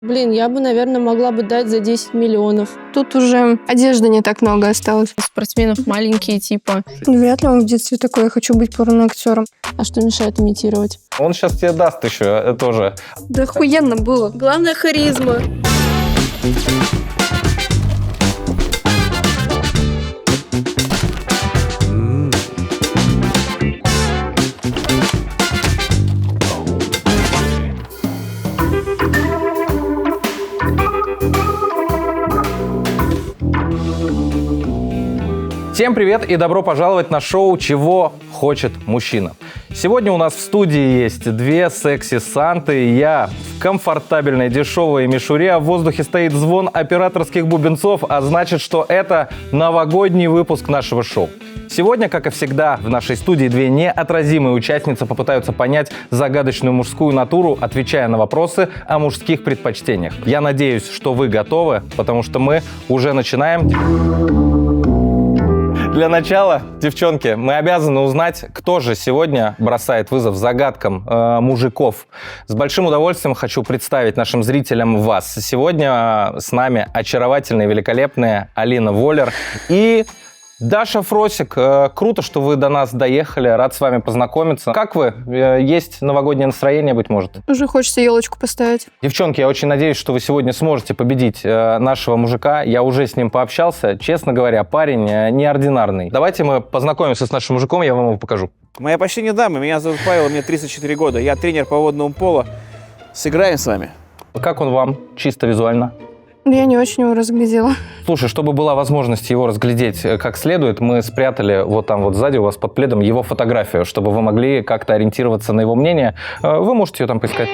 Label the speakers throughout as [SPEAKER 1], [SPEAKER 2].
[SPEAKER 1] Блин, я бы, наверное, могла бы дать за 10 миллионов.
[SPEAKER 2] Тут уже одежды не так много осталось.
[SPEAKER 1] Спортсменов маленькие, типа.
[SPEAKER 2] Вряд ли он в детстве такой, я хочу быть порноактером.
[SPEAKER 1] А что мешает имитировать?
[SPEAKER 3] Он сейчас тебе даст еще тоже.
[SPEAKER 2] Да охуенно было.
[SPEAKER 1] Главное, харизма.
[SPEAKER 3] Всем привет и добро пожаловать на шоу «Чего хочет мужчина». Сегодня у нас в студии есть две секси-санты. Я в комфортабельной дешевой мишуре, а в воздухе стоит звон операторских бубенцов, а значит, что это новогодний выпуск нашего шоу. Сегодня, как и всегда, в нашей студии две неотразимые участницы попытаются понять загадочную мужскую натуру, отвечая на вопросы о мужских предпочтениях. Я надеюсь, что вы готовы, потому что мы уже начинаем. Для начала, девчонки, мы обязаны узнать, кто же сегодня бросает вызов загадкам мужиков. С большим удовольствием хочу представить нашим зрителям вас. Сегодня с нами очаровательная, великолепная Алина Воллер и Даша Фросик. Круто, что вы до нас доехали. Рад с вами познакомиться. Как вы? Есть новогоднее настроение, быть может?
[SPEAKER 2] Уже хочется елочку поставить.
[SPEAKER 3] Девчонки, я очень надеюсь, что вы сегодня сможете победить нашего мужика. Я уже с ним пообщался. Честно говоря, парень неординарный. Давайте мы познакомимся с нашим мужиком, я вам его покажу.
[SPEAKER 4] Моя почти не дама. Меня зовут Павел, мне 34 года. Я тренер по водному поло. Сыграем с вами.
[SPEAKER 3] Как он вам, чисто визуально?
[SPEAKER 2] Я не очень его разглядела.
[SPEAKER 3] Слушай, чтобы была возможность его разглядеть как следует, мы спрятали вот там вот сзади у вас под пледом его фотографию, чтобы вы могли как-то ориентироваться на его мнение. Вы можете ее там поискать.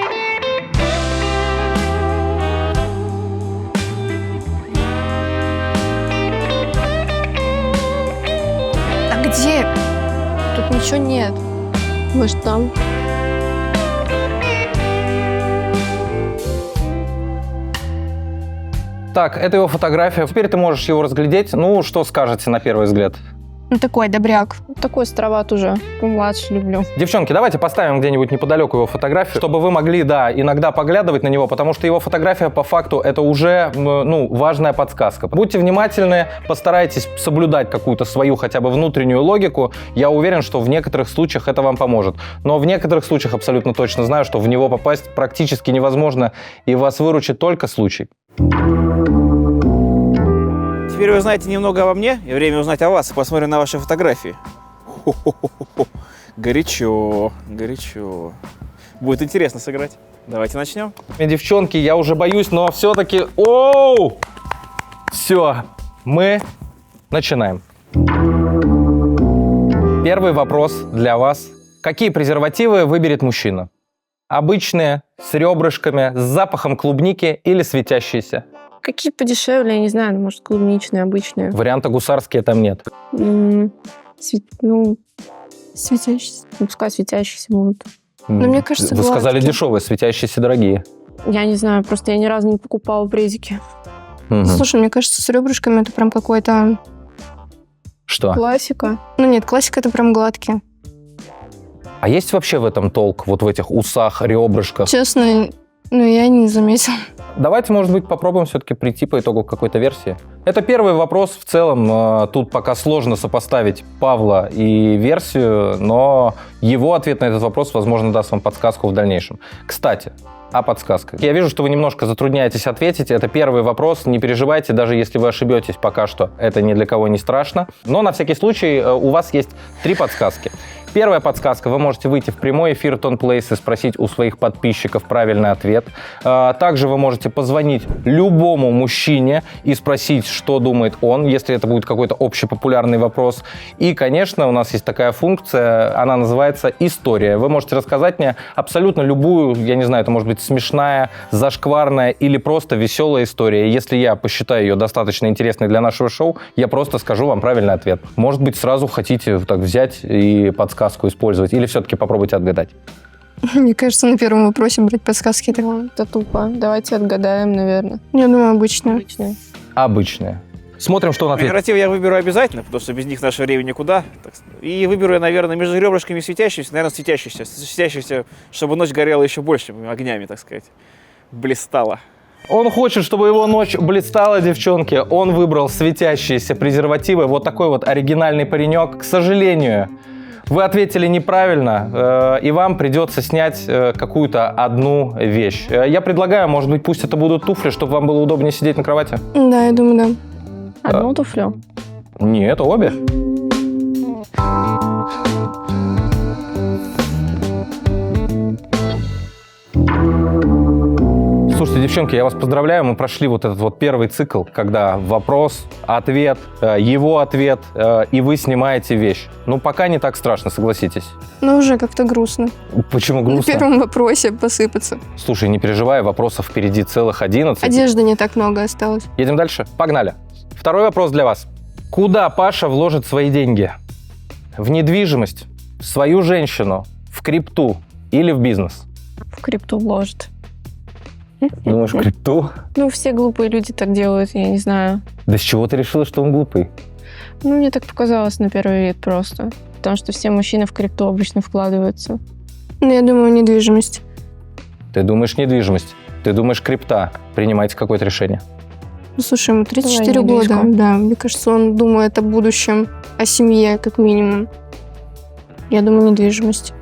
[SPEAKER 2] А где? Тут ничего нет.
[SPEAKER 1] Может, там?
[SPEAKER 3] Так, это его фотография. Теперь ты можешь его разглядеть. Ну, что скажете на первый взгляд?
[SPEAKER 2] Ну такой добряк.
[SPEAKER 1] Такой островат уже. Помладше люблю.
[SPEAKER 3] Девчонки, давайте поставим где-нибудь неподалеку его фотографию, чтобы вы могли, да, иногда поглядывать на него, потому что его фотография, по факту, это уже, ну, важная подсказка. Будьте внимательны, постарайтесь соблюдать какую-то свою хотя бы внутреннюю логику. Я уверен, что в некоторых случаях это вам поможет. Но в некоторых случаях абсолютно точно знаю, что в него попасть практически невозможно, и вас выручит только случай.
[SPEAKER 4] Теперь вы знаете немного обо мне, и время узнать о вас. Посмотрим на ваши фотографии. Хо-хо-хо-хо. Горячо, горячо. Будет интересно сыграть. Давайте начнем.
[SPEAKER 3] Девчонки, я уже боюсь, но все-таки... Оу! Все, мы начинаем. Первый вопрос для вас. Какие презервативы выберет мужчина? Обычные, с ребрышками, с запахом клубники или светящиеся?
[SPEAKER 1] Какие подешевле, я не знаю, ну, может, клубничные, обычные.
[SPEAKER 3] Варианта гусарские там нет.
[SPEAKER 1] Ну,
[SPEAKER 2] Светящийся.
[SPEAKER 1] пускай светящиеся будут.
[SPEAKER 2] Но мне кажется,
[SPEAKER 3] Вы сказали
[SPEAKER 2] гладкий.
[SPEAKER 3] дешевые, светящиеся дорогие.
[SPEAKER 1] Я не знаю, просто я ни разу не покупала презики.
[SPEAKER 3] Мгм.
[SPEAKER 2] Слушай, мне кажется, с ребрышками это прям какой-то...
[SPEAKER 3] Что?
[SPEAKER 1] Классика.
[SPEAKER 2] Ну нет, классика это прям гладкий.
[SPEAKER 3] А есть вообще в этом толк? Вот в этих усах, ребрышках?
[SPEAKER 2] Честно, я не заметила.
[SPEAKER 3] Давайте, может быть, попробуем все-таки прийти по итогу к какой-то версии. Это первый вопрос. В целом, тут пока сложно сопоставить Павла и версию, но его ответ на этот вопрос, возможно, даст вам подсказку в дальнейшем. Кстати, о подсказках. Я вижу, что вы немножко затрудняетесь ответить. Это первый вопрос. Не переживайте, даже если вы ошибетесь пока что. Это ни для кого не страшно. Но на всякий случай у вас есть 3 подсказки. Первая подсказка. Вы можете выйти в прямой эфир Tone Place и спросить у своих подписчиков правильный ответ. Также вы можете позвонить любому мужчине и спросить, что думает он, если это будет какой-то общепопулярный вопрос. И, конечно, у нас есть такая функция, она называется «История». Вы можете рассказать мне абсолютно любую, я не знаю, это может быть смешная, зашкварная или просто веселая история. Если я посчитаю ее достаточно интересной для нашего шоу, я просто скажу вам правильный ответ. Может быть, сразу хотите так взять и подсказку использовать, или все-таки попробуйте отгадать?
[SPEAKER 2] Мне кажется, на первом вопросе брать подсказки так.
[SPEAKER 1] Это тупо. Давайте отгадаем, наверное.
[SPEAKER 2] Я думаю, обычно.
[SPEAKER 1] Обычные.
[SPEAKER 3] Обычные. Смотрим, что он ответит.
[SPEAKER 4] Презерватив я выберу обязательно, потому что без них наше время никуда. И выберу я, наверное, между ребрышками светящийся, наверное, светящийся. Светящийся, чтобы ночь горела еще большими огнями, так сказать. Блистала.
[SPEAKER 3] Он хочет, чтобы его ночь блистала, девчонки. Он выбрал светящиеся презервативы. Вот такой вот оригинальный паренек. К сожалению, вы ответили неправильно, и вам придется снять какую-то одну вещь. Я предлагаю, может быть, пусть это будут туфли, чтобы вам было удобнее сидеть на кровати?
[SPEAKER 2] Да, я думаю, да.
[SPEAKER 1] Одну туфлю?
[SPEAKER 3] Нет, обе. Слушайте, девчонки, я вас поздравляю, мы прошли вот этот вот первый цикл, когда вопрос, ответ, его ответ, и вы снимаете вещь. Ну, пока не так страшно, согласитесь.
[SPEAKER 2] Но уже как-то грустно.
[SPEAKER 3] Почему
[SPEAKER 2] На
[SPEAKER 3] грустно?
[SPEAKER 2] первом вопросе посыпаться.
[SPEAKER 3] Слушай, не переживай, вопросов впереди целых 11.
[SPEAKER 2] Одежды не так много осталось.
[SPEAKER 3] Едем дальше? Погнали. Второй вопрос для вас. Куда Паша вложит свои деньги? В недвижимость, в свою женщину, в крипту или в бизнес?
[SPEAKER 1] В крипту вложит.
[SPEAKER 3] Думаешь, в крипту?
[SPEAKER 1] Ну, все глупые люди так делают, я не знаю.
[SPEAKER 3] Да с чего ты решила, что он глупый?
[SPEAKER 1] Ну, мне так показалось на первый вид просто. Потому что все мужчины в крипту обычно вкладываются.
[SPEAKER 2] Ну, я думаю, недвижимость.
[SPEAKER 3] Ты думаешь недвижимость, ты думаешь крипта. Принимайте какое-то решение.
[SPEAKER 2] Ну, слушай, ему 34
[SPEAKER 1] Давай
[SPEAKER 2] года.
[SPEAKER 1] недвижку.
[SPEAKER 2] Да, мне кажется, он думает о будущем, о семье, как минимум. Я думаю, недвижимость.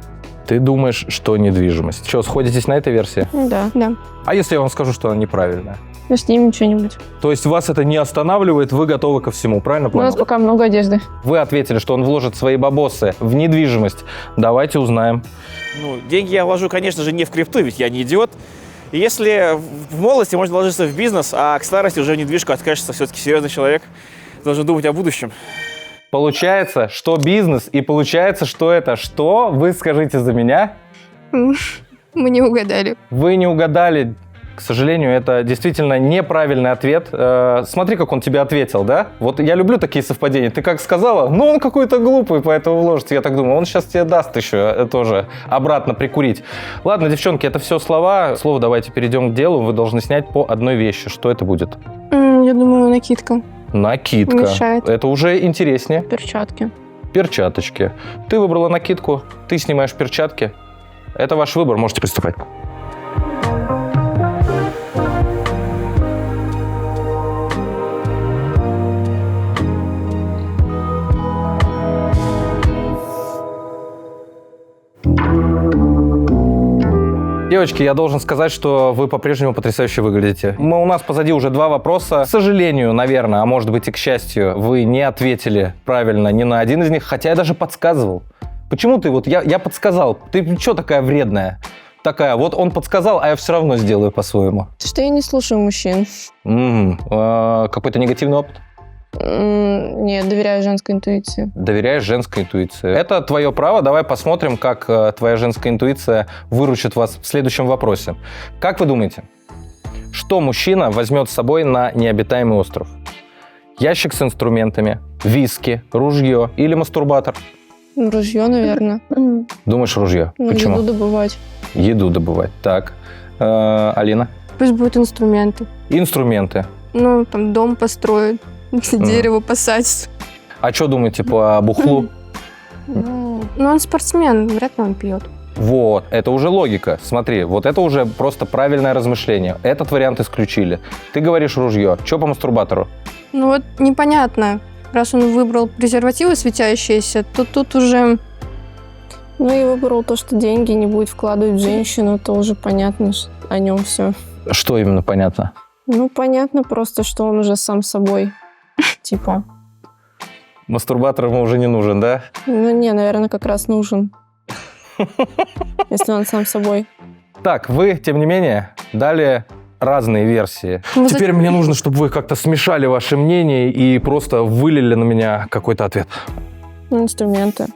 [SPEAKER 3] Ты думаешь, что недвижимость. Что, сходитесь на этой версии?
[SPEAKER 1] Ну да.
[SPEAKER 2] Да.
[SPEAKER 3] А если я вам скажу, что она неправильная?
[SPEAKER 1] Ну, снимем что-нибудь.
[SPEAKER 3] То есть вас это не останавливает, вы готовы ко всему, правильно
[SPEAKER 1] У нас
[SPEAKER 3] понял?
[SPEAKER 1] пока много одежды.
[SPEAKER 3] Вы ответили, что он вложит свои бабосы в недвижимость. Давайте узнаем.
[SPEAKER 4] Ну, деньги я вложу, конечно же, не в крипту, ведь я не идиот. И если в молодости можно вложиться в бизнес, а к старости уже в недвижку откажешься, все-таки серьезный человек должен думать о будущем.
[SPEAKER 3] Получается, что бизнес, и получается, что это что? Вы скажите за меня.
[SPEAKER 2] Мы не угадали.
[SPEAKER 3] Вы не угадали. К сожалению, это действительно неправильный ответ. Смотри, как он тебе ответил, да? Вот я люблю такие совпадения. Ты как сказала, ну он какой-то глупый, поэтому вложит. Я так думаю, он сейчас тебе даст еще тоже обратно прикурить. Ладно, девчонки, это все слова. Слово давайте перейдем к делу. Вы должны снять по одной вещи. Что это будет?
[SPEAKER 2] Я думаю, накидка.
[SPEAKER 3] Накидка.
[SPEAKER 2] Мешает.
[SPEAKER 3] Это уже интереснее.
[SPEAKER 1] Перчатки.
[SPEAKER 3] Перчаточки. Ты выбрала накидку, ты снимаешь перчатки. Это ваш выбор, можете приступать. Девочки, я должен сказать, что вы по-прежнему потрясающе выглядите. У нас позади уже 2 вопроса. К сожалению, наверное, а может быть и к счастью, вы не ответили правильно ни на один из них, хотя я даже подсказывал. Почему ты вот, я подсказал, ты что такая вредная? Такая, вот он подсказал, а я все равно сделаю по-своему.
[SPEAKER 1] Что я не слушаю мужчин.
[SPEAKER 3] Какой-то негативный опыт?
[SPEAKER 1] Нет, доверяю женской интуиции.
[SPEAKER 3] Доверяешь женской интуиции. Это твое право. Давай посмотрим, как твоя женская интуиция выручит вас в следующем вопросе. Как вы думаете, что мужчина возьмет с собой на необитаемый остров? Ящик с инструментами, виски, ружье или мастурбатор?
[SPEAKER 1] Ну, ружье, наверное.
[SPEAKER 3] Думаешь, ружье?
[SPEAKER 1] Ну,
[SPEAKER 3] Почему?
[SPEAKER 1] еду добывать.
[SPEAKER 3] Еду добывать. Так. Алина?
[SPEAKER 2] Пусть будут инструменты.
[SPEAKER 3] Инструменты.
[SPEAKER 2] Ну, там дом построить, дерево посадить.
[SPEAKER 3] А что думаете по бухлу?
[SPEAKER 2] Ну, он спортсмен, вряд ли он пьет.
[SPEAKER 3] Вот, это уже логика. Смотри, вот это уже просто правильное размышление. Этот вариант исключили. Ты говоришь ружье. Что по мастурбатору?
[SPEAKER 2] Ну вот непонятно. Раз он выбрал презервативы светящиеся, то тут уже...
[SPEAKER 1] Ну, и выбрал то, что деньги не будет вкладывать в женщину, то уже понятно о нем все.
[SPEAKER 3] Что именно понятно?
[SPEAKER 1] Ну, понятно просто, что он уже сам собой. Типа.
[SPEAKER 3] Мастурбатор ему уже не нужен, да?
[SPEAKER 1] Ну, не, наверное, как раз нужен. Если он сам собой.
[SPEAKER 3] Так, вы, тем не менее, дали разные версии.
[SPEAKER 2] Ну,
[SPEAKER 3] Теперь мне нужно, чтобы вы как-то смешали ваши мнения и просто вылили на меня какой-то ответ.
[SPEAKER 1] Ну, инструменты.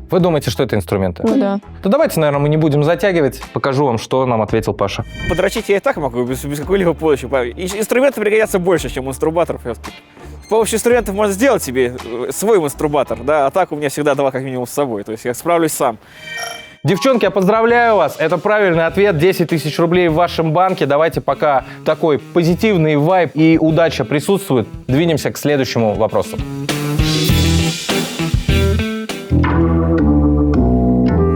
[SPEAKER 3] Вы думаете, что это инструменты?
[SPEAKER 1] Ну да.
[SPEAKER 3] То давайте, наверное, мы не будем затягивать. Покажу вам, что нам ответил Паша.
[SPEAKER 4] Подрочить я и так могу, без какой-либо помощи. Инструменты пригодятся больше, чем мастурбатор. С помощью инструментов можно сделать себе свой мастурбатор, да, а так у меня всегда 2 как минимум с собой, то есть я справлюсь сам.
[SPEAKER 3] Девчонки, я поздравляю вас. Это правильный ответ. 10 тысяч рублей в вашем банке. Давайте, пока такой позитивный вайб и удача присутствует, двинемся к следующему вопросу.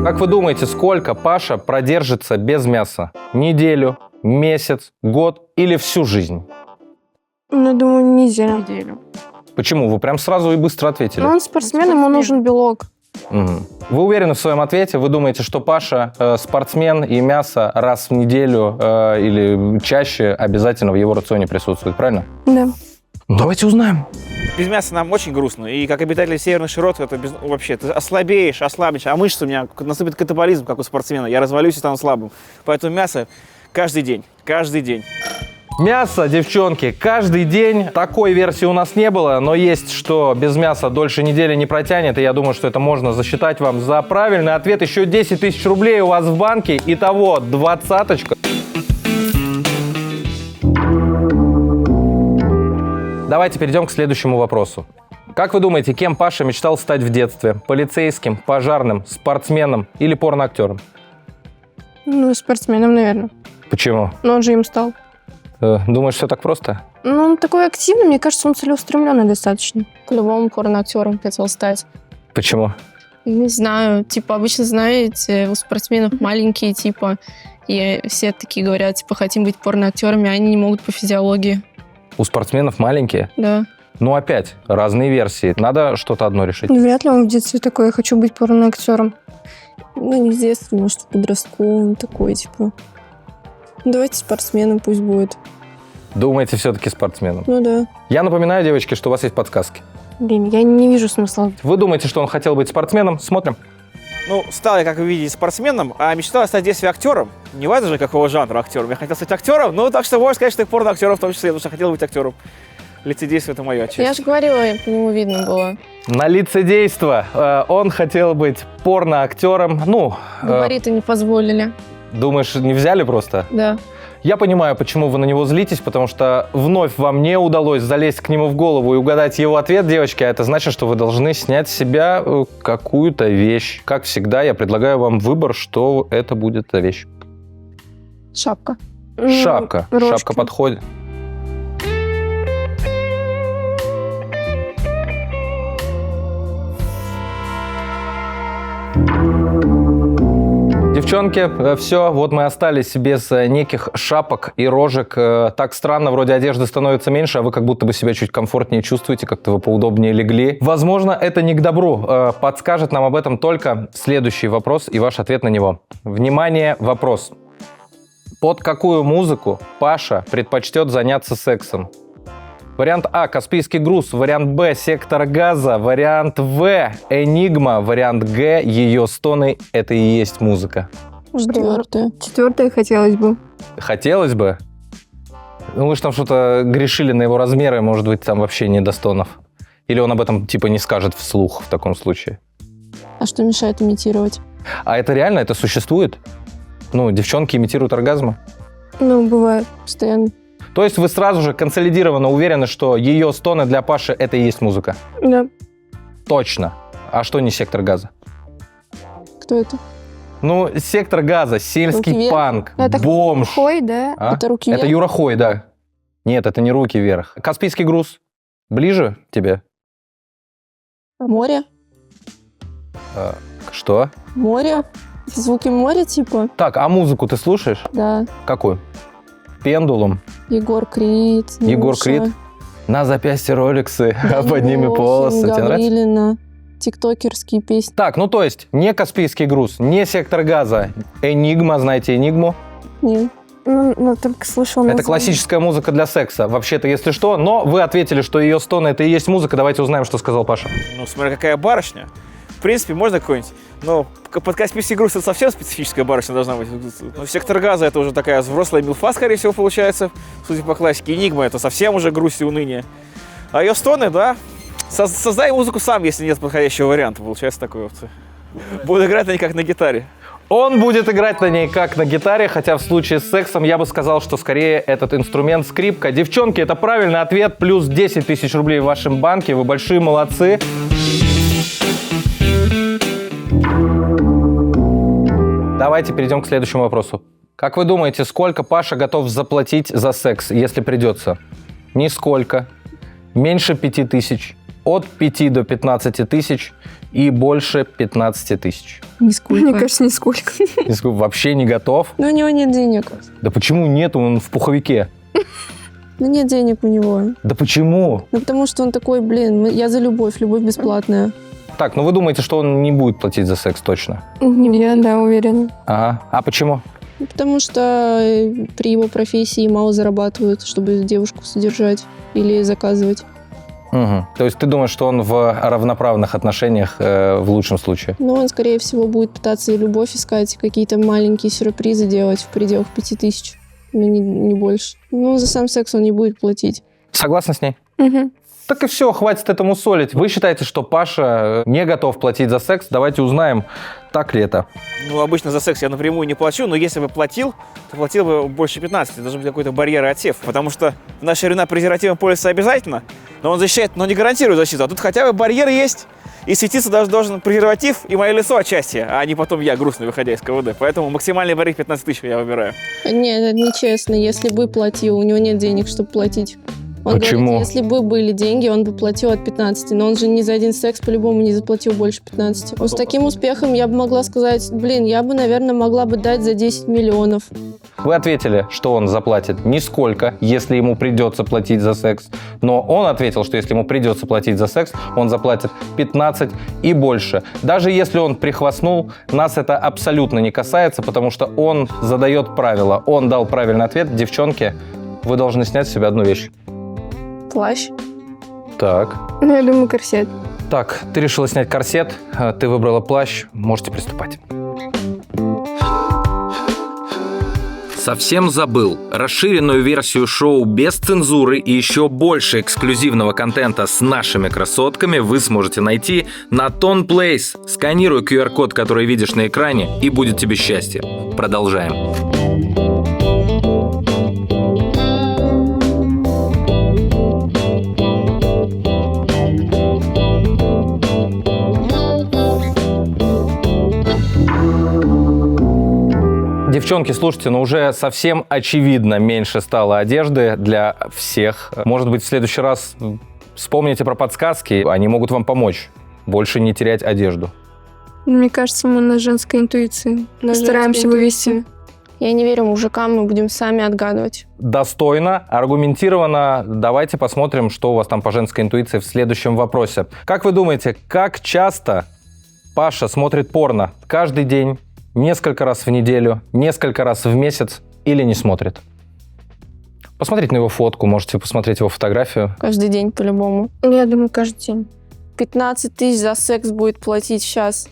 [SPEAKER 3] Как вы думаете, сколько Паша продержится без мяса? Неделю, месяц, год или всю жизнь?
[SPEAKER 2] Ну, думаю, неделю.
[SPEAKER 3] Почему? Вы прям сразу и быстро ответили.
[SPEAKER 2] Ну, он спортсмен, ему нужен белок.
[SPEAKER 3] Мгм. Вы уверены в своем ответе? Вы думаете, что Паша спортсмен и мясо раз в неделю или чаще обязательно в его рационе присутствует, правильно?
[SPEAKER 2] Да.
[SPEAKER 3] Ну, давайте узнаем.
[SPEAKER 4] Без мяса нам очень грустно. И как обитатель северных широт, это вообще, ты ослабеешь, а мышцы у меня наступит катаболизм, как у спортсмена. Я развалюсь и стану слабым. Поэтому мясо каждый день. Каждый день.
[SPEAKER 3] Мясо, девчонки, каждый день. Такой версии у нас не было, но есть, что без мяса дольше недели не протянет, и я думаю, что это можно засчитать вам за правильный ответ. Еще 10 тысяч рублей у вас в банке. Итого 20-очка. Давайте перейдем к следующему вопросу. Как вы думаете, кем Паша мечтал стать в детстве? Полицейским, пожарным, спортсменом или порноактером?
[SPEAKER 2] Ну, спортсменом, наверное.
[SPEAKER 3] Почему?
[SPEAKER 2] Но он же им стал.
[SPEAKER 3] Думаешь, все так просто?
[SPEAKER 2] Ну, он такой активный, мне кажется, он целеустремленный достаточно.
[SPEAKER 1] По-любому порноактером хотел стать.
[SPEAKER 3] Почему?
[SPEAKER 1] Не знаю, типа, обычно, знаете, у спортсменов маленькие, типа, и все такие говорят, типа, хотим быть порноактерами, а они не могут по физиологии.
[SPEAKER 3] У спортсменов маленькие?
[SPEAKER 1] Да.
[SPEAKER 3] Ну, опять, разные версии. Надо что-то одно решить.
[SPEAKER 2] Ну, вряд ли он в детстве такой, я хочу быть порноактером.
[SPEAKER 1] Ну, не в детстве, может, в подростковом такой, типа. Давайте спортсменом пусть будет.
[SPEAKER 3] Думаете, все-таки спортсменом?
[SPEAKER 1] Ну да.
[SPEAKER 3] Я напоминаю, девочки, что у вас есть подсказки.
[SPEAKER 2] Блин, я не вижу смысла.
[SPEAKER 3] Вы думаете, что он хотел быть спортсменом? Смотрим.
[SPEAKER 4] Ну, стал я, как вы видите, спортсменом, а мечтал я стать в детстве актером. Не важно же, какого жанра актером. Я хотел стать актером, ну, так что можно сказать, что и порноактером в том числе, потому что хотел быть актером. Лицедейство — это моя часть.
[SPEAKER 1] Я же говорила, по нему видно было.
[SPEAKER 3] На лицедейство. Он хотел быть порноактером. Ну,
[SPEAKER 1] Габариты не позволили.
[SPEAKER 3] думаешь, не взяли просто?
[SPEAKER 1] Да.
[SPEAKER 3] Я понимаю, почему вы на него злитесь, потому что вновь вам не удалось залезть к нему в голову и угадать его ответ, девочки, а это значит, что вы должны снять с себя какую-то вещь. Как всегда, я предлагаю вам выбор, что это будет за вещь.
[SPEAKER 1] Шапка.
[SPEAKER 3] Шапка.
[SPEAKER 2] Рожки.
[SPEAKER 3] Шапка подходит. Девчонки, все, вот мы остались без неких шапок и рожек. Так странно, вроде одежды становится меньше, а вы как будто бы себя чуть комфортнее чувствуете, как-то вы поудобнее легли. Возможно, это не к добру. Подскажет нам об этом только следующий вопрос и ваш ответ на него. Внимание, вопрос. Под какую музыку Паша предпочтет заняться сексом? Вариант А – «Каспийский груз», вариант Б – «Сектор газа», вариант В – «Энигма», вариант Г – «Ее стоны» – это и есть музыка.
[SPEAKER 1] Четвертое.
[SPEAKER 2] Четвертое хотелось бы.
[SPEAKER 3] Хотелось бы. Ну, вы же там что-то грешили на его размеры, может быть, там вообще не до стонов. Или он об этом типа не скажет вслух в таком случае.
[SPEAKER 1] А что мешает имитировать?
[SPEAKER 3] А это реально, это существует? Ну, девчонки имитируют оргазмы?
[SPEAKER 2] Ну, бывает.
[SPEAKER 1] Постоянно.
[SPEAKER 3] То есть вы сразу же консолидированно уверены, что ее стоны для Паши – это и есть музыка?
[SPEAKER 2] Да.
[SPEAKER 3] Точно. А что не «Сектор газа»?
[SPEAKER 1] Кто это?
[SPEAKER 3] Ну, «Сектор газа», сельский
[SPEAKER 1] «Руки вверх»?
[SPEAKER 3] панк,
[SPEAKER 2] Это
[SPEAKER 3] бомж.
[SPEAKER 2] Хой, да?
[SPEAKER 3] А?
[SPEAKER 1] Это «Руки
[SPEAKER 3] Это
[SPEAKER 1] вверх»?
[SPEAKER 3] Юра Хой, да. Нет, это не «Руки вверх». «Каспийский груз» ближе тебе?
[SPEAKER 1] Море?
[SPEAKER 3] Что?
[SPEAKER 1] Море? Звуки моря, типа?
[SPEAKER 3] Так, а музыку ты слушаешь?
[SPEAKER 1] Да.
[SPEAKER 3] Какую? «Пендулум»,
[SPEAKER 1] Егор Крид.
[SPEAKER 3] Егор
[SPEAKER 1] Нюша,
[SPEAKER 3] Крид. «На запястье роликсы, а
[SPEAKER 1] Даня
[SPEAKER 3] под ними
[SPEAKER 1] Милохин,
[SPEAKER 3] полосы». Тебе нравится?
[SPEAKER 1] Гаврилина. Тиктокерские песни.
[SPEAKER 3] Так, ну то есть не «Каспийский груз», не «Сектор газа», «Энигма», знаете «Энигму»?
[SPEAKER 1] Нет.
[SPEAKER 2] Ну, только слышал
[SPEAKER 3] Это
[SPEAKER 2] название.
[SPEAKER 3] классическая музыка для секса, вообще-то, если что. Но вы ответили, что ее стоны – это и есть музыка. Давайте узнаем, что сказал Паша.
[SPEAKER 4] Ну, смотря какая барышня. В принципе, можно какой-нибудь, но под «Каспийский груз» это совсем специфическая барышня должна быть. Но «Сектор газа» это уже такая взрослая милфа, скорее всего, получается, судя по классике. «Энигма» это совсем уже грусть и уныние. А ее стоны, да, создай музыку сам, если нет подходящего варианта, получается такой опция. Буду играть на ней как на гитаре.
[SPEAKER 3] Он будет играть на ней как на гитаре, хотя в случае с сексом я бы сказал, что скорее этот инструмент скрипка. Девчонки, это правильный ответ, плюс 10 тысяч рублей в вашем банке, вы большие молодцы. Давайте перейдем к следующему вопросу. Как вы думаете, сколько Паша готов заплатить за секс, если придется? Нисколько. Меньше 5000. От 5 до 15 тысяч. и больше 15 тысяч.
[SPEAKER 1] Нисколько.
[SPEAKER 2] Мне кажется, нисколько.
[SPEAKER 3] Вообще не готов?
[SPEAKER 1] Но у него нет денег.
[SPEAKER 3] Да почему нет? Он в пуховике.
[SPEAKER 1] Ну, нет денег у него.
[SPEAKER 3] Да почему?
[SPEAKER 1] Ну, потому что он такой, я за любовь бесплатная.
[SPEAKER 3] Так, ну вы думаете, что он не будет платить за секс точно?
[SPEAKER 2] Я, да, уверена.
[SPEAKER 3] Ага. А почему?
[SPEAKER 1] Ну, потому что при его профессии мало зарабатывают, чтобы девушку содержать или заказывать.
[SPEAKER 3] Угу. То есть ты думаешь, что он в равноправных отношениях в лучшем случае?
[SPEAKER 1] Но он, скорее всего, будет пытаться любовь искать, какие-то маленькие сюрпризы делать в пределах 5000, но не больше. Ну, за сам секс он не будет платить.
[SPEAKER 3] Согласна с ней?
[SPEAKER 2] Угу.
[SPEAKER 3] Так и все, хватит этому солить. Вы считаете, что Паша не готов платить за секс? Давайте узнаем, так ли это.
[SPEAKER 4] Ну, обычно за секс я напрямую не плачу, но если бы платил, то платил бы больше 15. Должен быть какой-то барьер и отсев. Потому что в нашей времена презервативом пользоваться обязательно, но он защищает, но не гарантирует защиту. А тут хотя бы барьер есть, и светиться даже должен презерватив и мое лицо отчасти, а не потом я грустный, выходя из КВД. Поэтому максимальный барьер 15 тысяч я выбираю.
[SPEAKER 1] Нет, это нечестно. Если бы платил, у него нет денег, чтобы платить. Он
[SPEAKER 3] Почему?
[SPEAKER 1] говорит, если бы были деньги, он бы платил от 15, но он же ни за один секс по-любому не заплатил больше 15. Вот с таким успехом я бы могла сказать, я бы, наверное, могла бы дать за 10 миллионов.
[SPEAKER 3] Вы ответили, что он заплатит нисколько, если ему придется платить за секс. Но он ответил, что если ему придется платить за секс, он заплатит 15 и больше. Даже если он прихвастнул, нас это абсолютно не касается, потому что он задает правила. Он дал правильный ответ. Девчонки, вы должны снять с себя одну вещь.
[SPEAKER 1] Плащ.
[SPEAKER 3] Так.
[SPEAKER 2] Ну, я думаю, корсет.
[SPEAKER 3] Так, ты решила снять корсет, ты выбрала плащ, можете приступать. Совсем забыл. Расширенную версию шоу без цензуры и еще больше эксклюзивного контента с нашими красотками вы сможете найти на Ton Place. Сканируй QR-код, который видишь на экране, и будет тебе счастье. Продолжаем. Девчонки, слушайте, уже совсем очевидно меньше стало одежды для всех. Может быть, в следующий раз вспомните про подсказки, они могут вам помочь больше не терять одежду.
[SPEAKER 2] Мне кажется, мы на женской интуиции стараемся вывести.
[SPEAKER 1] Я не верю мужикам, мы будем сами отгадывать.
[SPEAKER 3] Достойно, аргументированно. Давайте посмотрим, что у вас там по женской интуиции в следующем вопросе. Как вы думаете, как часто Паша смотрит порно? Каждый день? Несколько раз в неделю, несколько раз в месяц или не смотрит? Посмотрите на его фотку, можете посмотреть его фотографию.
[SPEAKER 1] Каждый день по-любому.
[SPEAKER 2] Я думаю, каждый день.
[SPEAKER 1] 15 тысяч за секс будет платить сейчас.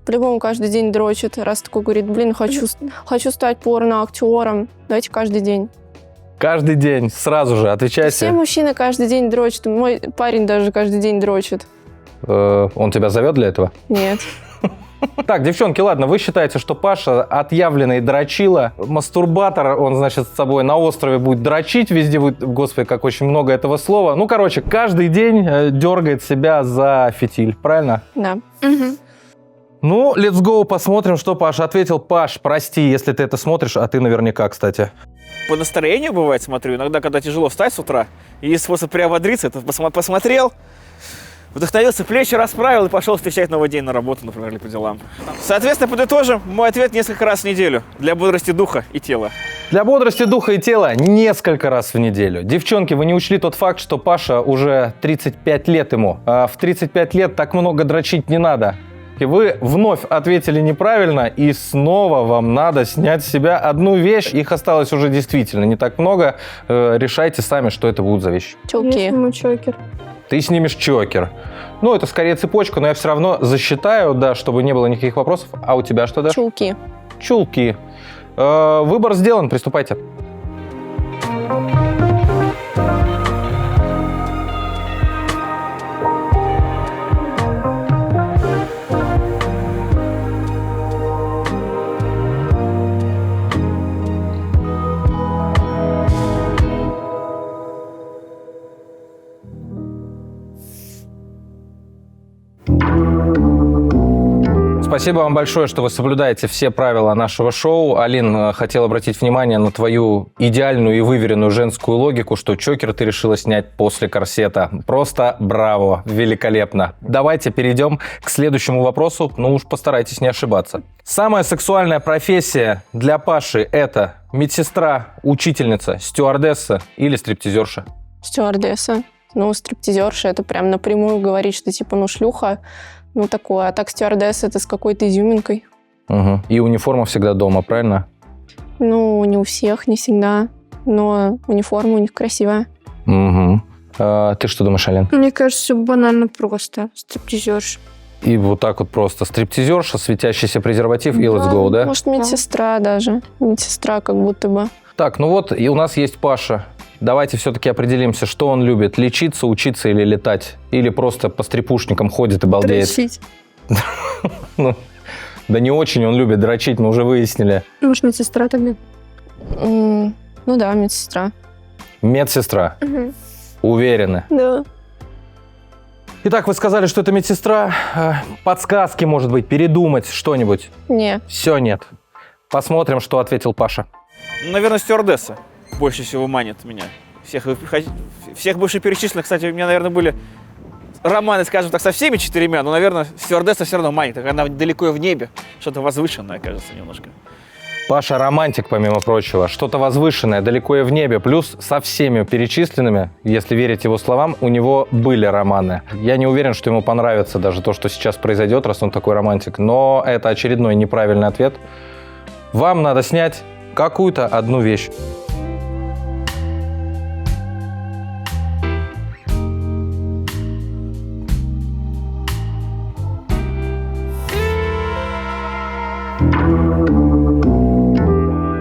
[SPEAKER 1] По-любому каждый день дрочит. Раз такой говорит, хочу стать порно-актером. Давайте каждый день.
[SPEAKER 3] Каждый день, сразу же, отвечайте.
[SPEAKER 1] Все мужчины каждый день дрочат. Мой парень даже каждый день дрочит.
[SPEAKER 3] Он тебя зовет для этого?
[SPEAKER 1] Нет.
[SPEAKER 3] Так, девчонки, ладно, вы считаете, что Паша отъявленный дрочила, мастурбатор, он, значит, с собой на острове будет дрочить, везде будет, господи, как очень много этого слова. Ну, короче, каждый день дергает себя за фитиль, правильно?
[SPEAKER 1] Да.
[SPEAKER 2] Угу.
[SPEAKER 3] Ну, let's go, посмотрим, что Паша ответил. Паш, прости, если ты это смотришь, а ты наверняка, кстати.
[SPEAKER 4] По настроению бывает, смотрю, иногда, когда тяжело встать с утра, и есть способ приободриться, это посмотрел, вдохновился, плечи расправил и пошел встречать новый день на работу, например, или по делам. Соответственно, подытожим, мой ответ несколько раз в неделю для бодрости духа и тела.
[SPEAKER 3] Для бодрости духа и тела несколько раз в неделю. Девчонки, вы не учли тот факт, что Паша уже 35 лет ему. А в 35 лет так много дрочить не надо. И вы вновь ответили неправильно, и снова вам надо снять с себя одну вещь. Их осталось уже действительно не так много. Решайте сами, что это будут за вещи.
[SPEAKER 1] Чулки.
[SPEAKER 2] Я сниму чокер.
[SPEAKER 3] Ты снимешь чокер. Ну, это скорее цепочка, но я все равно засчитаю, да, чтобы не было никаких вопросов. А у тебя что, да?
[SPEAKER 1] Чулки.
[SPEAKER 3] Чулки. Выбор сделан, приступайте. Спасибо вам большое, что вы соблюдаете все правила нашего шоу. Алин, хотел обратить внимание на твою идеальную и выверенную женскую логику, что чокер ты решила снять после корсета. Просто браво, великолепно. Давайте перейдем к следующему вопросу, но уж постарайтесь не ошибаться. Самая сексуальная профессия для Паши – это медсестра, учительница, стюардесса или стриптизерша?
[SPEAKER 1] Стюардесса. Ну, стриптизерша, это прям напрямую говорит, что типа, ну, шлюха. Ну, такое. А так стюардесса это с какой-то изюминкой.
[SPEAKER 3] Угу. И униформа всегда дома, правильно?
[SPEAKER 1] Ну, не у всех, не всегда. Но униформа у них красивая.
[SPEAKER 3] Угу. Ты что думаешь, Алин?
[SPEAKER 2] Мне кажется, банально просто. Стриптизерша.
[SPEAKER 3] И вот так вот просто стриптизерша, светящийся презерватив и let's go, да?
[SPEAKER 1] Может, медсестра даже. Медсестра как будто бы.
[SPEAKER 3] Так, ну вот и у нас есть Паша. Давайте все-таки определимся, что он любит. Лечиться, учиться или летать? Или просто по стрипушникам ходит и балдеет?
[SPEAKER 2] Дрочить.
[SPEAKER 3] Ну, да не очень он любит дрочить, мы уже выяснили.
[SPEAKER 2] Может, медсестра тогда?
[SPEAKER 1] Ну да, медсестра.
[SPEAKER 3] Медсестра.
[SPEAKER 2] Угу.
[SPEAKER 3] Уверены.
[SPEAKER 1] Да.
[SPEAKER 3] Итак, вы сказали, что это медсестра. Подсказки, может быть, передумать что-нибудь?
[SPEAKER 1] Не.
[SPEAKER 3] Все нет. Посмотрим, что ответил Паша.
[SPEAKER 4] Наверное, стюардесса больше всего манит меня. Всех вышеперечисленных, кстати, у меня, наверное, были романы, скажем так, со всеми 4, но, наверное, стюардесса все равно манит. Она далеко в небе, что-то возвышенное, кажется, немножко.
[SPEAKER 3] Паша романтик, помимо прочего. Что-то возвышенное, далеко и в небе. Плюс со всеми перечисленными, если верить его словам, у него были романы. Я не уверен, что ему понравится даже то, что сейчас произойдет, раз он такой романтик. Но это очередной неправильный ответ. Вам надо снять какую-то одну вещь.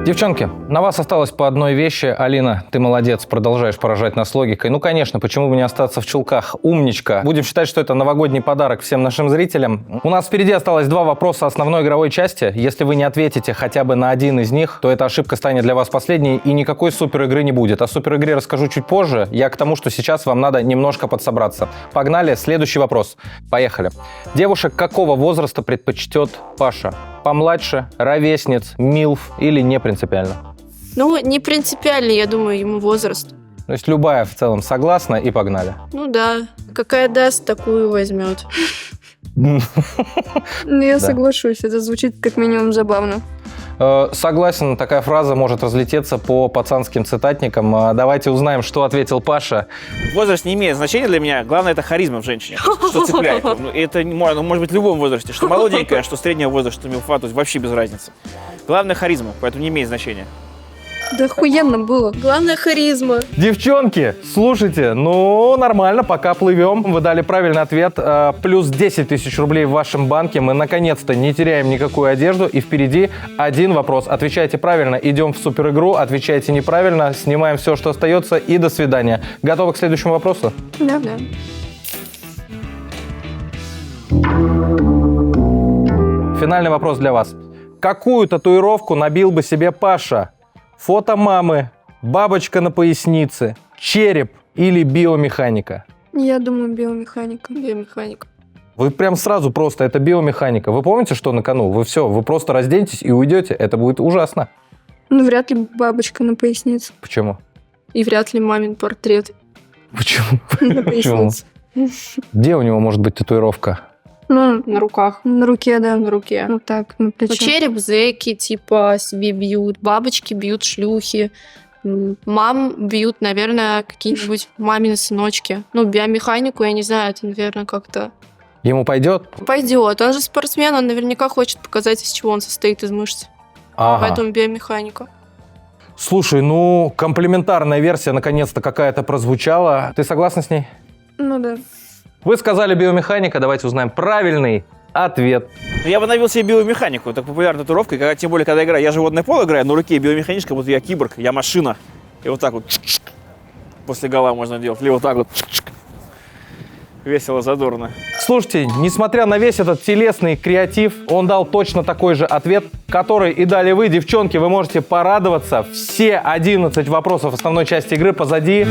[SPEAKER 3] Девчонки, на вас осталось по одной вещи. Алина, ты молодец, продолжаешь поражать нас логикой. Ну, конечно, почему бы не остаться в чулках? Умничка. Будем считать, что это новогодний подарок всем нашим зрителям. У нас впереди осталось 2 вопроса основной игровой части. Если вы не ответите хотя бы на один из них, то эта ошибка станет для вас последней, и никакой супер игры не будет. О супер игре расскажу чуть позже. Я к тому, что сейчас вам надо немножко подсобраться. Погнали, следующий вопрос. Поехали. Девушек какого возраста предпочтет Паша? Помладше, ровесниц, милф или не принципиально?
[SPEAKER 1] Ну, не принципиально, я думаю, ему возраст.
[SPEAKER 3] То есть любая в целом согласна и погнали.
[SPEAKER 1] Ну да. Какая даст, такую возьмет.
[SPEAKER 2] Ну, я
[SPEAKER 3] Да.
[SPEAKER 2] соглашусь, это звучит как минимум забавно.
[SPEAKER 3] Согласен, такая фраза может разлететься по пацанским цитатникам. Давайте узнаем, что ответил Паша.
[SPEAKER 4] Возраст не имеет значения для меня, главное это харизма в женщине, что цепляет. Ну, это может быть в любом возрасте, что молоденькая, что среднего возраста, что милфа, то есть вообще без разницы. Главное харизма, поэтому не имеет значения.
[SPEAKER 2] Да охуенно было.
[SPEAKER 1] Главное, харизма.
[SPEAKER 3] Девчонки, слушайте, ну нормально, пока плывем. Вы дали правильный ответ. Плюс 10 тысяч рублей в вашем банке. Мы наконец-то не теряем никакую одежду. И впереди один вопрос. Отвечайте правильно, идем в супер игру. Отвечайте неправильно, снимаем все, что остается. И до свидания. Готовы к следующему вопросу?
[SPEAKER 2] Да.
[SPEAKER 3] Финальный вопрос для вас. Какую татуировку набил бы себе Паша? Фото мамы, бабочка на пояснице, череп или биомеханика?
[SPEAKER 2] Я думаю, биомеханика.
[SPEAKER 1] Биомеханик.
[SPEAKER 3] Вы прям сразу просто, это биомеханика. Вы помните, что на кону? Вы просто разденетесь и уйдете. Это будет ужасно.
[SPEAKER 2] Ну, вряд ли бабочка на пояснице.
[SPEAKER 3] Почему?
[SPEAKER 1] И вряд ли мамин портрет
[SPEAKER 3] Почему?
[SPEAKER 2] На
[SPEAKER 3] Почему?
[SPEAKER 2] пояснице.
[SPEAKER 3] Где у него может быть татуировка?
[SPEAKER 2] Ну,
[SPEAKER 1] на руках.
[SPEAKER 2] на руке, да.
[SPEAKER 1] На руке.
[SPEAKER 2] Вот так, на
[SPEAKER 1] Ну,
[SPEAKER 2] плече.
[SPEAKER 1] череп зэки, типа, себе бьют, бабочки бьют шлюхи, мам бьют, наверное, какие-нибудь мамины сыночки. Ну, биомеханику, я не знаю, это, наверное, как-то
[SPEAKER 3] Ему пойдет?
[SPEAKER 1] пойдет. Он же спортсмен, он наверняка хочет показать, из чего он состоит из мышц.
[SPEAKER 3] Ага.
[SPEAKER 1] Поэтому биомеханика.
[SPEAKER 3] Слушай, ну, комплементарная версия наконец-то какая-то прозвучала. Ты согласна с ней?
[SPEAKER 2] Ну да.
[SPEAKER 3] Вы сказали биомеханика, давайте узнаем правильный ответ.
[SPEAKER 4] Но я бы набил себе биомеханику, так популярная татуировка, и тем более, когда играю, я же водное поло играю, на руке биомеханическая, вот я киборг, я машина. И вот так вот после гола можно делать, или вот так вот весело, задорно.
[SPEAKER 3] Слушайте, несмотря на весь этот телесный креатив, он дал точно такой же ответ, который и дали вы, девчонки. Вы можете порадоваться. Все 11 вопросов основной части игры позади.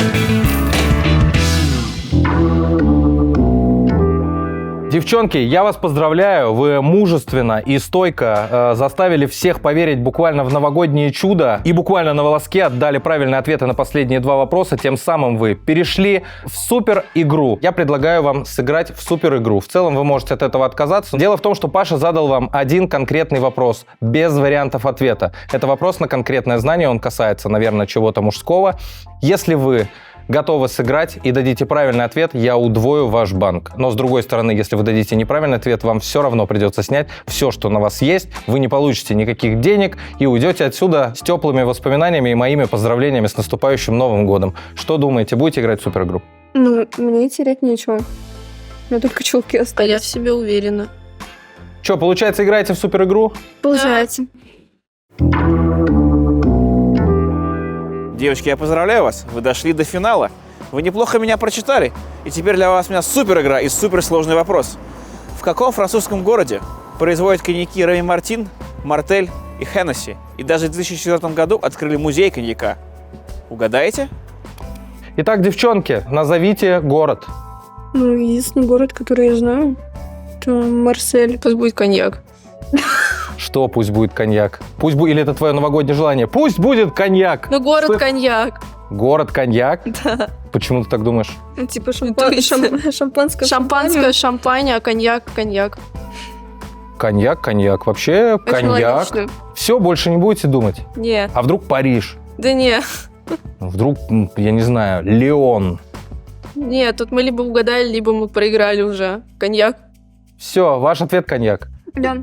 [SPEAKER 3] Девчонки, я вас поздравляю, вы мужественно и стойко заставили всех поверить буквально в новогоднее чудо и буквально на волоске отдали правильные ответы на последние два вопроса, тем самым вы перешли в супер игру. Я предлагаю вам сыграть в супер игру. В целом вы можете от этого отказаться. Дело в том, что Паша задал вам один конкретный вопрос, без вариантов ответа. Это вопрос на конкретное знание, он касается, наверное, чего-то мужского. Если вы готовы сыграть и дадите правильный ответ, я удвою ваш банк. Но с другой стороны, если вы дадите неправильный ответ, вам все равно придется снять все, что на вас есть. Вы не получите никаких денег и уйдете отсюда с теплыми воспоминаниями и моими поздравлениями с наступающим Новым годом. Что думаете, будете играть в суперигру?
[SPEAKER 2] Ну, мне терять нечего. У меня только чулки
[SPEAKER 1] А
[SPEAKER 2] остались.
[SPEAKER 1] я в себе уверена.
[SPEAKER 3] Что, получается, играете в суперигру?
[SPEAKER 2] Получается.
[SPEAKER 4] Девочки, я поздравляю вас, вы дошли до финала. Вы неплохо меня прочитали. И теперь для вас у меня супер игра и суперсложный вопрос. В каком французском городе производят коньяки Реми Мартин, Мартель и Хеннесси? И даже в 2004 году открыли музей коньяка. Угадаете?
[SPEAKER 3] Итак, девчонки, назовите город.
[SPEAKER 2] Ну, единственный город, который я знаю, это Марсель.
[SPEAKER 1] Пусть будет коньяк.
[SPEAKER 3] Что пусть будет коньяк? Пусть будет, или это твое новогоднее желание? Пусть будет коньяк!
[SPEAKER 1] Ну, город
[SPEAKER 3] Слышь,
[SPEAKER 1] коньяк.
[SPEAKER 3] Город коньяк?
[SPEAKER 1] Да.
[SPEAKER 3] Почему ты так думаешь?
[SPEAKER 2] Ну, типа
[SPEAKER 1] Интуиция.
[SPEAKER 2] шампанское.
[SPEAKER 1] Шампанское, шампань, а коньяк, коньяк.
[SPEAKER 3] Коньяк, коньяк. Вообще,
[SPEAKER 1] Очень
[SPEAKER 3] коньяк.
[SPEAKER 1] логично.
[SPEAKER 3] Все, больше не будете думать.
[SPEAKER 1] Не,
[SPEAKER 3] А вдруг Париж?
[SPEAKER 1] да не.
[SPEAKER 3] Вдруг, я не знаю, Лион?
[SPEAKER 1] Нет, тут мы либо угадали, либо мы проиграли уже. Коньяк.
[SPEAKER 3] Все, ваш ответ коньяк.
[SPEAKER 2] Да.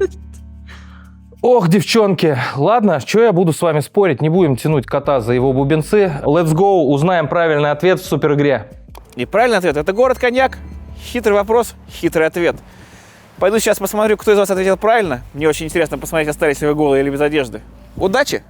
[SPEAKER 3] Ох, девчонки, ладно, что я буду с вами спорить, не будем тянуть кота за его бубенцы. Let's go, узнаем правильный ответ в суперигре.
[SPEAKER 4] И правильный ответ – это город коньяк. Хитрый вопрос, хитрый ответ. Пойду сейчас посмотрю, кто из вас ответил правильно. Мне очень интересно посмотреть, остались ли вы голые или без одежды. Удачи!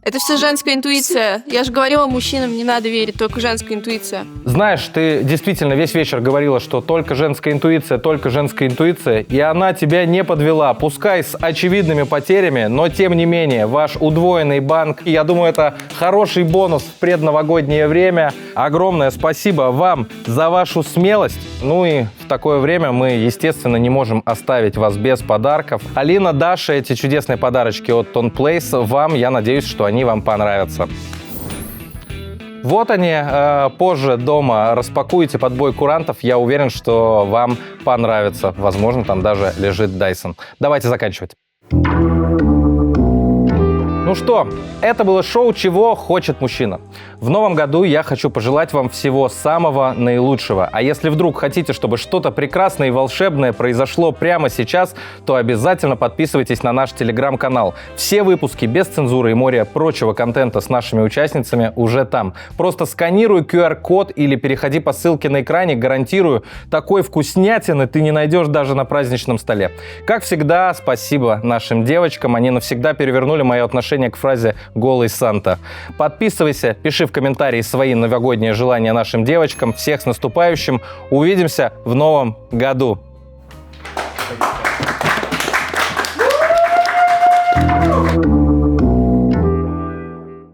[SPEAKER 1] Это все женская интуиция. Я же говорила, мужчинам не надо верить, только женская интуиция.
[SPEAKER 3] Знаешь, ты действительно весь вечер говорила, что только женская интуиция, и она тебя не подвела. Пускай с очевидными потерями, но тем не менее, ваш удвоенный банк, я думаю, это хороший бонус в предновогоднее время. Огромное спасибо вам за вашу смелость. Ну и в такое время мы, естественно, не можем оставить вас без подарков. Алина, Даша, эти чудесные подарочки от Ton Place вам, я надеюсь, что они вам понравятся. Вот они, позже дома распакуете под бой курантов. Я уверен, что вам понравится. Возможно, там даже лежит Dyson. Давайте заканчивать. Ну что, это было шоу «Чего хочет мужчина». В новом году я хочу пожелать вам всего самого наилучшего. А если вдруг хотите, чтобы что-то прекрасное и волшебное произошло прямо сейчас, то обязательно подписывайтесь на наш телеграм-канал. Все выпуски без цензуры и моря прочего контента с нашими участницами уже там. Просто сканируй QR-код или переходи по ссылке на экране. Гарантирую, такой вкуснятины ты не найдешь даже на праздничном столе. Как всегда, спасибо нашим девочкам. Они навсегда перевернули мое отношение к фразе «Голый Санта». Подписывайся, пиши в комментарии свои новогодние желания нашим девочкам. Всех с наступающим. Увидимся в новом году.